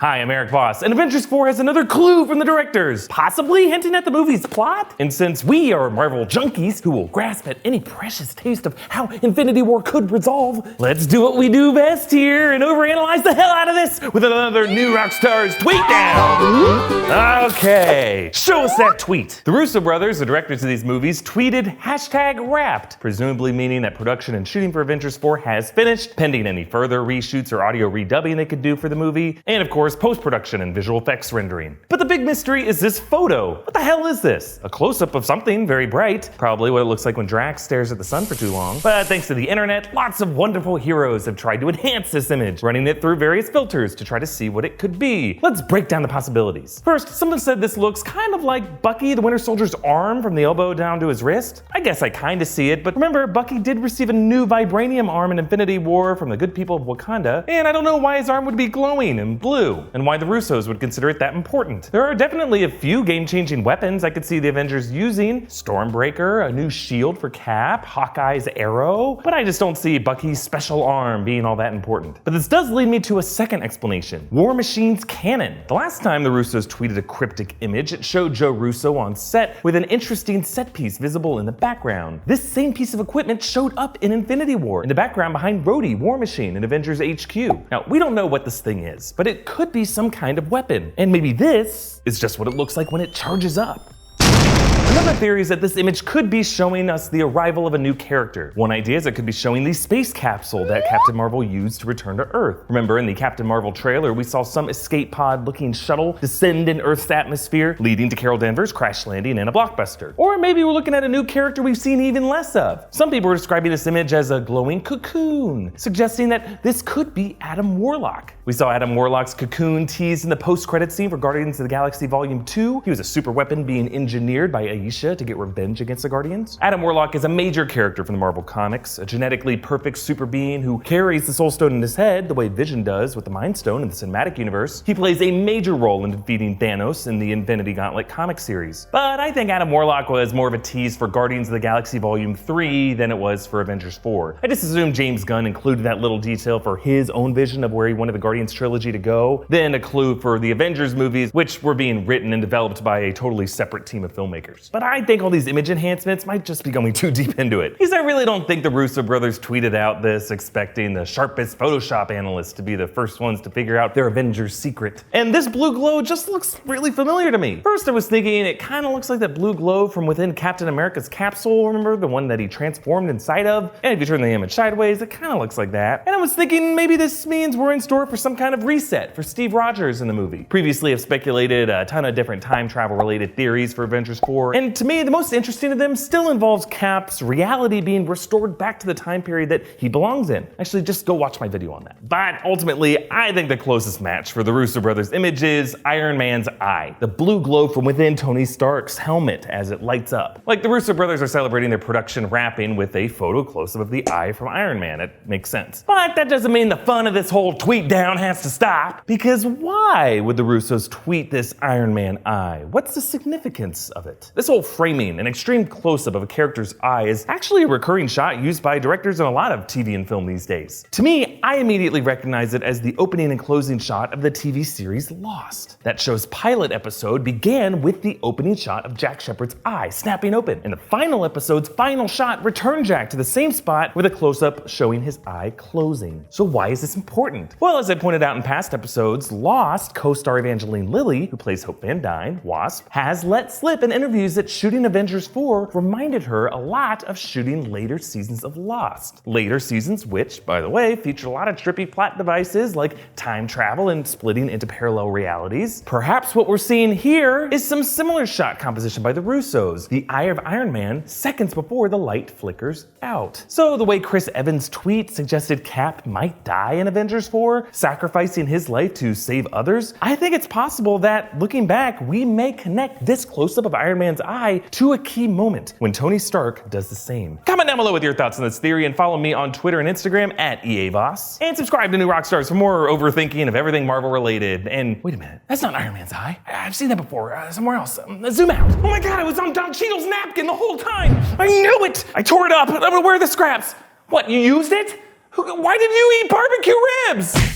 Hi, I'm Eric Voss, and Avengers 4 has another clue from the directors, possibly hinting at the movie's plot. And since we are Marvel junkies who will grasp at any precious taste of how Infinity War could resolve, let's do what we do best here and overanalyze the hell out of this with another new Rockstars tweet down. Okay, show us that tweet. The Russo brothers, the directors of these movies, tweeted #wrapped, presumably meaning that production and shooting for Avengers 4 has finished, pending any further reshoots or audio redubbing they could do for the movie, and of course, post-production and visual effects rendering. But the big mystery is this photo. What the hell is this? A close-up of something very bright. Probably what it looks like when Drax stares at the sun for too long. But thanks to the internet, lots of wonderful heroes have tried to enhance this image, running it through various filters to try to see what it could be. Let's break down the possibilities. First, someone said this looks kind of like Bucky the Winter Soldier's arm from the elbow down to his wrist. I guess I kinda see it, but remember, Bucky did receive a new vibranium arm in Infinity War from the good people of Wakanda, and I don't know why his arm would be glowing and blue, and why the Russos would consider it that important. There are definitely a few game-changing weapons I could see the Avengers using. Stormbreaker, a new shield for Cap, Hawkeye's arrow, but I just don't see Bucky's special arm being all that important. But this does lead me to a second explanation. War Machine's canon. The last time the Russos tweeted a cryptic image, it showed Joe Russo on set with an interesting set piece visible in the background. This same piece of equipment showed up in Infinity War, in the background behind Rhodey, War Machine, in Avengers HQ. Now, we don't know what this thing is, but it could be some kind of weapon. And maybe this is just what it looks like when it charges up. Another theory is that this image could be showing us the arrival of a new character. One idea is it could be showing the space capsule that Captain Marvel used to return to Earth. Remember, in the Captain Marvel trailer, we saw some escape pod looking shuttle descend in Earth's atmosphere, leading to Carol Danvers crash landing in a blockbuster. Or maybe we're looking at a new character we've seen even less of. Some people are describing this image as a glowing cocoon, suggesting that this could be Adam Warlock. We saw Adam Warlock's cocoon teased in the post-credit scene for Guardians of the Galaxy Volume 2. He was a super weapon being engineered by Aisha to get revenge against the Guardians. Adam Warlock is a major character from the Marvel Comics, a genetically perfect super being who carries the Soul Stone in his head the way Vision does with the Mind Stone in the cinematic universe. He plays a major role in defeating Thanos in the Infinity Gauntlet comic series. But I think Adam Warlock was more of a tease for Guardians of the Galaxy Volume 3 than it was for Avengers 4. I just assumed James Gunn included that little detail for his own vision of where he wanted the Guardians trilogy to go, then a clue for the Avengers movies, which were being written and developed by a totally separate team of filmmakers. But I think all these image enhancements might just be going too deep into it, because I really don't think the Russo brothers tweeted out this expecting the sharpest Photoshop analysts to be the first ones to figure out their Avengers secret. And this blue glow just looks really familiar to me. First I was thinking it kind of looks like that blue glow from within Captain America's capsule, remember? The one that he transformed inside of? And if you turn the image sideways, it kind of looks like that. And I was thinking maybe this means we're in store for some kind of reset for Steve Rogers in the movie. Previously I've speculated a ton of different time travel related theories for Avengers 4, and to me the most interesting of them still involves Cap's reality being restored back to the time period that he belongs in. Actually, just go watch my video on that. But ultimately, I think the closest match for the Russo brothers' image is Iron Man's eye, the blue glow from within Tony Stark's helmet as it lights up. Like the Russo brothers are celebrating their production wrapping with a photo close-up of the eye from Iron Man. It makes sense. But that doesn't mean the fun of this whole tweet down has to stop, because why would the Russos tweet this Iron Man eye? What's the significance of it? This whole framing and extreme close-up of a character's eye is actually a recurring shot used by directors in a lot of TV and film these days. To me, I immediately recognize it as the opening and closing shot of the TV series Lost. That show's pilot episode began with the opening shot of Jack Shephard's eye snapping open, and the final episode's final shot returned Jack to the same spot with a close-up showing his eye closing. So why is this important? Well, as I pointed out in past episodes, Lost co-star Evangeline Lilly, who plays Hope Van Dyne, WASP, has let slip in interviews that shooting Avengers 4 reminded her a lot of shooting later seasons of Lost. Later seasons which, by the way, featured a lot of trippy plot devices like time travel and splitting into parallel realities. Perhaps what we're seeing here is some similar shot composition by the Russos, the eye of Iron Man seconds before the light flickers out. So the way Chris Evans' tweet suggested Cap might die in Avengers 4, sacrificing his life to save others, I think it's possible that, looking back, we may connect this close-up of Iron Man's eye to a key moment when Tony Stark does the same. Comment down below with your thoughts on this theory and follow me on Twitter and Instagram at EAVoss. And subscribe to New Rockstars for more overthinking of everything Marvel related. And wait a minute, that's not Iron Man's eye. I've seen that before, somewhere else. Zoom out. Oh my god, it was on Don Cheadle's napkin the whole time. I knew it. I tore it up. I'm gonna wear the scraps. What, you used it? Why did you eat barbecue ribs?